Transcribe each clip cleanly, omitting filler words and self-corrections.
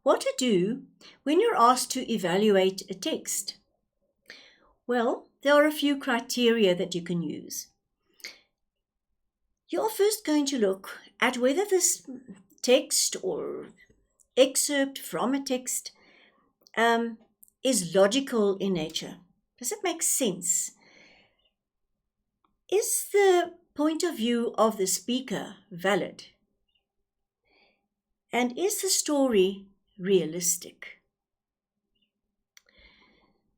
What to do when you're asked to evaluate a text? Well, there are a few criteria that you can use. You're first going to look at whether this text or excerpt from a text um, is logical in nature. Does it make sense? Is the point of view of the speaker valid? And is the story realistic?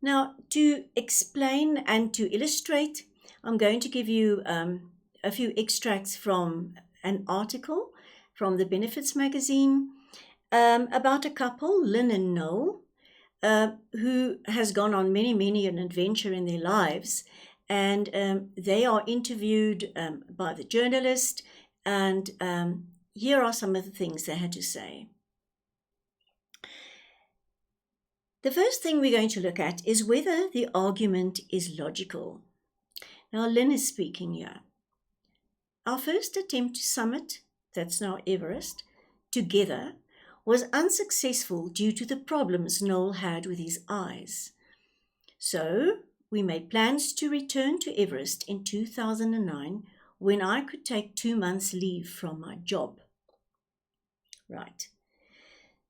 Now, to explain and to illustrate, I'm going to give you a few extracts from an article from the Benefits magazine about a couple, Lynn and Noel, who has gone on many an adventure in their lives. And they are interviewed by the journalist, and here are some of the things they had to say. The first thing we're going to look at is whether the argument is logical. Now, Lynn is speaking here. Our first attempt to summit, that's now Everest, together was unsuccessful due to the problems Noel had with his eyes. So, we made plans to return to Everest in 2009 when I could take 2 months leave from my job. Right.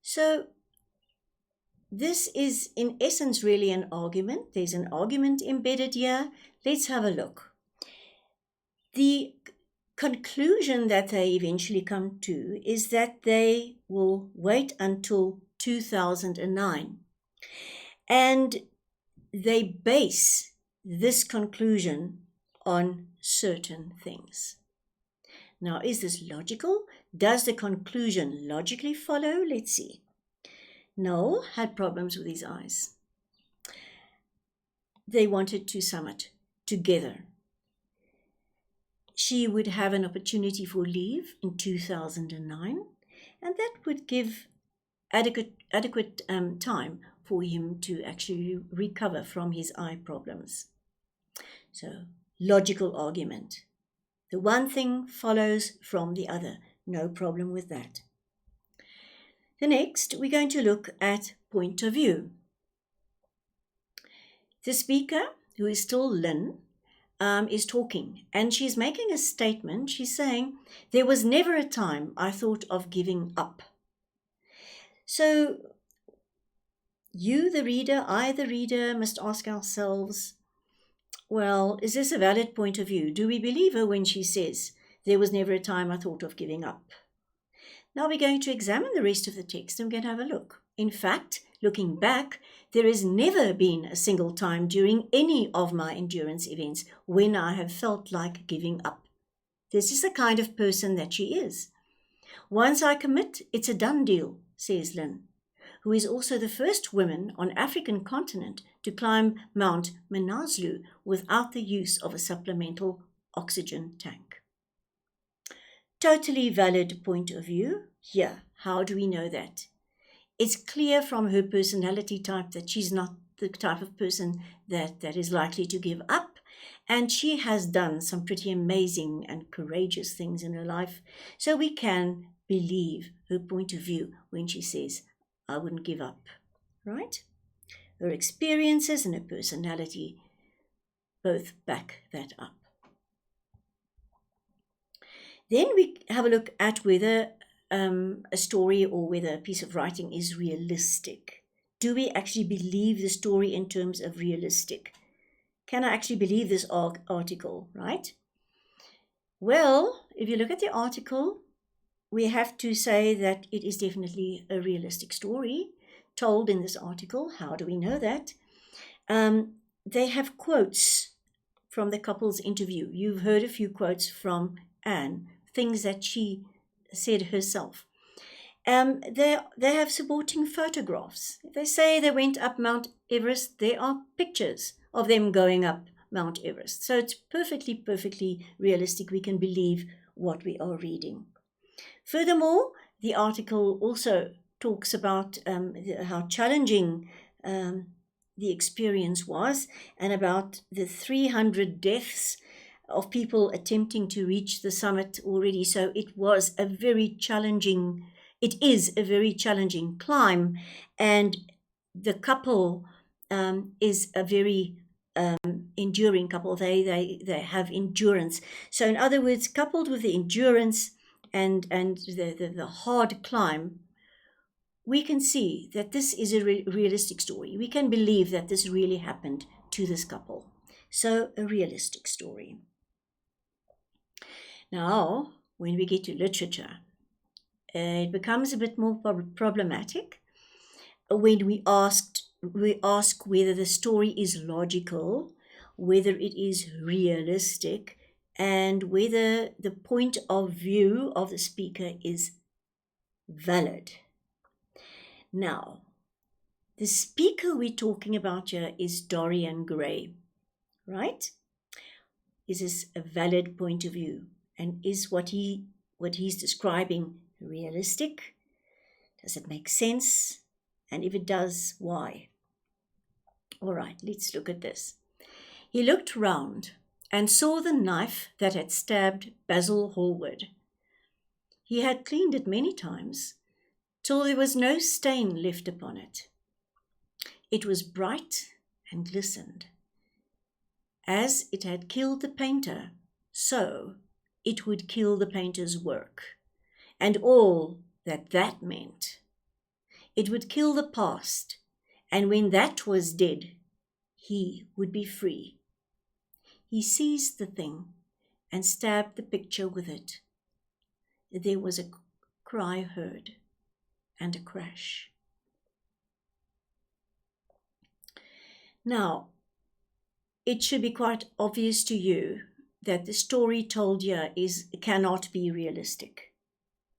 So, this is in essence really an argument. There's an argument embedded here. Let's have a look. The conclusion that they eventually come to is that they will wait until 2009. And they base this conclusion on certain things. Now, is this logical? Does the conclusion logically follow? Let's see. Noel had problems with his eyes. They wanted to summit together. She would have an opportunity for leave in 2009, and that would give adequate time for him to actually recover from his eye problems. So, logical argument. The one thing follows from the other. No problem with that. The next, we're going to look at point of view. The speaker, who is still Lynn, is talking, and she's making a statement. She's saying, there was never a time I thought of giving up. So, you, the reader, I, the reader, must ask ourselves, well, is this a valid point of view? Do we believe her when she says, there was never a time I thought of giving up? Now we're going to examine the rest of the text and we're going to have a look. In fact, looking back, there has never been a single time during any of my endurance events when I have felt like giving up. This is the kind of person that she is. Once I commit, it's a done deal, says Lynn, who is also the first woman on African continent to climb Mount Manaslu without the use of a supplemental oxygen tank. Totally valid point of view. Here, how do we know that? It's clear from her personality type that she's not the type of person that is likely to give up, and she has done some pretty amazing and courageous things in her life, so we can believe her point of view when she says, I wouldn't give up, right? Her experiences and her personality both back that up. Then we have a look at whether a story or whether a piece of writing is realistic. Do we actually believe the story in terms of realistic? Can I actually believe this article, right? Well, if you look at the article, we have to say that it is definitely a realistic story told in this article. How do we know that? They have quotes from the couple's interview. You've heard a few quotes from Anne, things that she said herself. They have supporting photographs. If they say they went up Mount Everest, there are pictures of them going up Mount Everest. So it's perfectly realistic. We can believe what we are reading. Furthermore, the article also talks about how challenging the experience was and about the 300 deaths of people attempting to reach the summit already. So it is a very challenging climb, and the couple is a very enduring couple. They have endurance. So in other words, coupled with the endurance and the hard climb, we can see that this is a realistic story. We can believe that this really happened to this couple. So a realistic story. Now, when we get to literature, it becomes a bit more problematic when we ask whether the story is logical, whether it is realistic, and whether the point of view of the speaker is valid. Now, the speaker we're talking about here is Dorian Gray, right? Is this a valid point of view? And is what he's describing realistic? Does it make sense? And if it does, why? All right, let's look at this. He looked round and saw the knife that had stabbed Basil Hallward. He had cleaned it many times, till there was no stain left upon it. It was bright and glistened. As it had killed the painter, so it would kill the painter's work, and all that meant. It would kill the past, and when that was dead, he would be free. He seized the thing and stabbed the picture with it. There was a cry heard and a crash. Now, it should be quite obvious to you that the story told here cannot be realistic,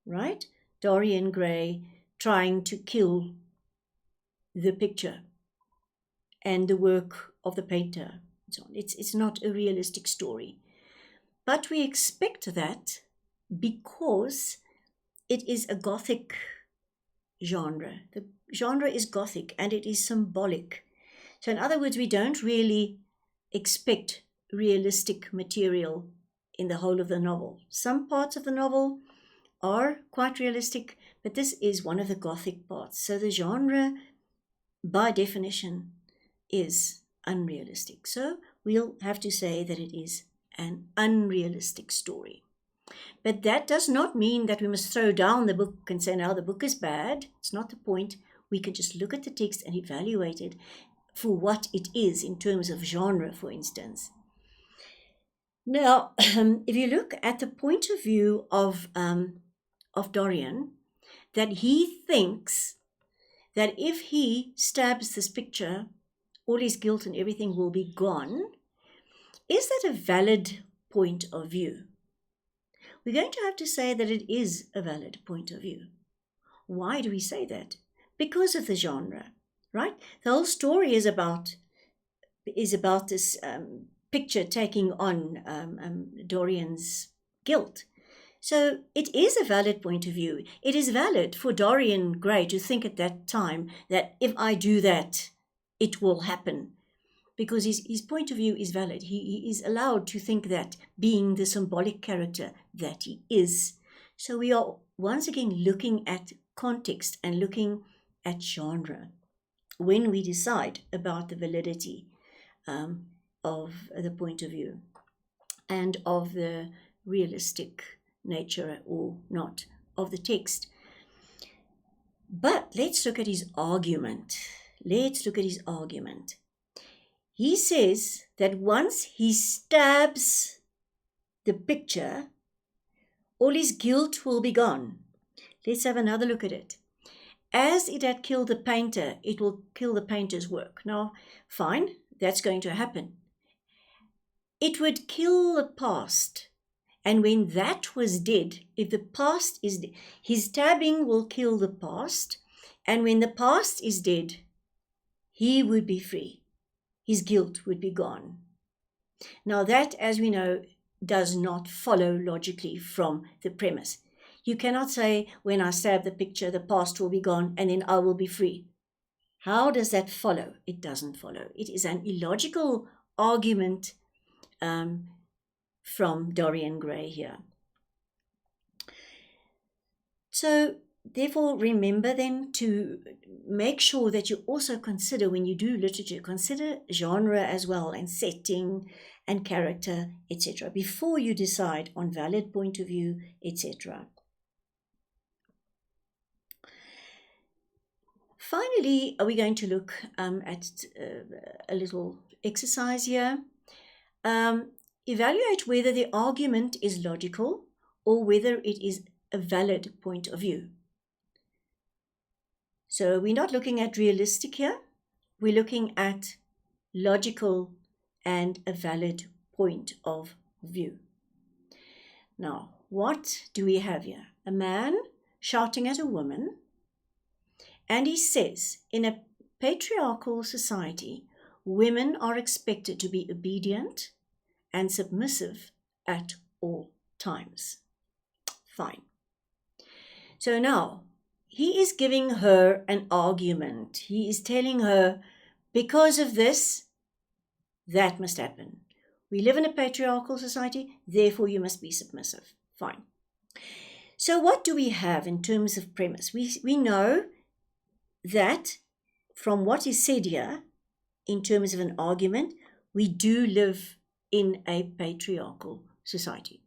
right? Dorian Gray trying to kill the picture and the work of the painter and so on. It's not a realistic story. But we expect that because it is a Gothic genre. The genre is Gothic and it is symbolic. So in other words, we don't really expect realistic material in the whole of the novel. Some parts of the novel are quite realistic, but this is one of the Gothic parts. So the genre, by definition, is unrealistic. So we'll have to say that it is an unrealistic story. But that does not mean that we must throw down the book and say, now the book is bad. It's not the point. We can just look at the text and evaluate it for what it is in terms of genre, for instance. Now, if you look at the point of view of Dorian, that he thinks that if he stabs this picture, all his guilt and everything will be gone, is that a valid point of view? We're going to have to say that it is a valid point of view. Why do we say that? Because of the genre, right? The whole story is about this picture taking on Dorian's guilt. So it is a valid point of view. It is valid for Dorian Gray to think at that time that if I do that, it will happen. Because his point of view is valid. He is allowed to think that, being the symbolic character that he is. So we are once again looking at context and looking at genre when we decide about the validity of the point of view and of the realistic nature or not of the text. But let's look at his argument. He says that once he stabs the picture, all his guilt will be gone. Let's have another look at it. As it had killed the painter, it will kill the painter's work. Now, fine, that's going to happen. It would kill the past. And when that was dead, if the past is dead, his stabbing will kill the past. And when the past is dead, he would be free. His guilt would be gone. Now that, as we know, does not follow logically from the premise. You cannot say, when I stab the picture, the past will be gone and then I will be free. How does that follow? It doesn't follow. It is an illogical argument from Dorian Gray here. So therefore, remember then to make sure that you also consider, when you do literature, consider genre as well, and setting and character, etc., before you decide on valid point of view, etc. Finally, are we going to look at a little exercise here. Evaluate whether the argument is logical or whether it is a valid point of view. So we're not looking at realistic here. We're looking at logical and a valid point of view. Now, what do we have here? A man shouting at a woman, and he says, in a patriarchal society, women are expected to be obedient and submissive at all times. Fine. So now, he is giving her an argument. He is telling her, because of this, that must happen. We live in a patriarchal society, therefore you must be submissive. Fine. So what do we have in terms of premise? We know that from what is said here, in terms of an argument, we do live in a patriarchal society.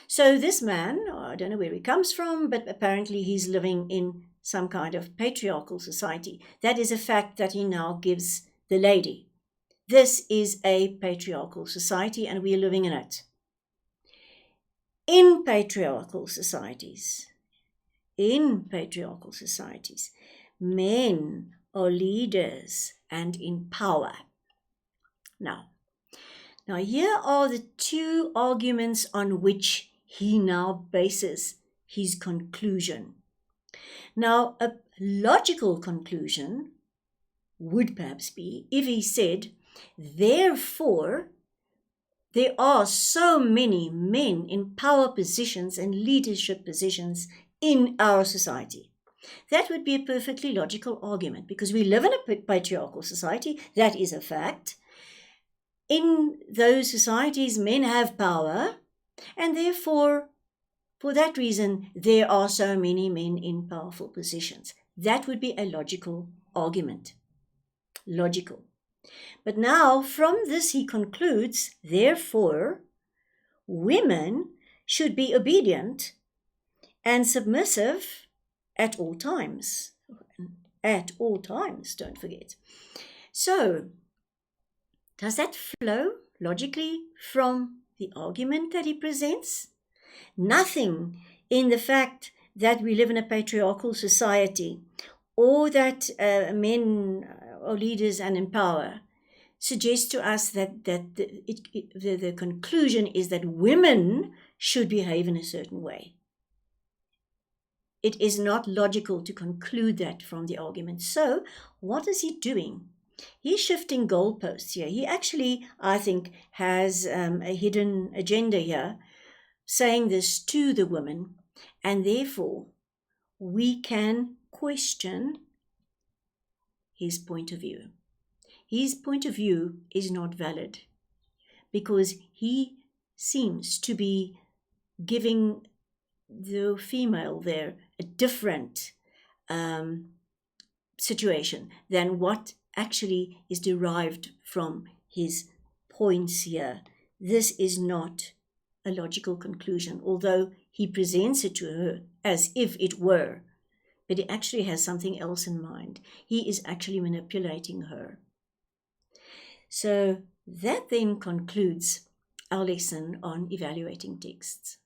So this man, I don't know where he comes from, but apparently he's living in some kind of patriarchal society. That is a fact that he now gives the lady. This is a patriarchal society and we are living in it. In patriarchal societies, men are leaders and in power. Now here are the two arguments on which he now bases his conclusion. Now, a logical conclusion would perhaps be if he said, therefore, there are so many men in power positions and leadership positions in our society. That would be a perfectly logical argument because we live in a patriarchal society. That is a fact. In those societies, men have power, and therefore, for that reason, there are so many men in powerful positions. That would be a logical argument. Logical. But now, from this, he concludes, therefore, women should be obedient and submissive at all times. At all times, don't forget. So, does that flow logically from the argument that he presents? Nothing in the fact that we live in a patriarchal society or that men are leaders and in power suggests to us that the conclusion is that women should behave in a certain way. It is not logical to conclude that from the argument. So, what is he doing? He's shifting goalposts here. He actually, I think, has a hidden agenda here, saying this to the woman, and therefore we can question his point of view. His point of view is not valid because he seems to be giving the female there a different situation than what actually is derived from his points here. This is not a logical conclusion, although he presents it to her as if it were, but he actually has something else in mind. He is actually manipulating her. So that then concludes our lesson on evaluating texts.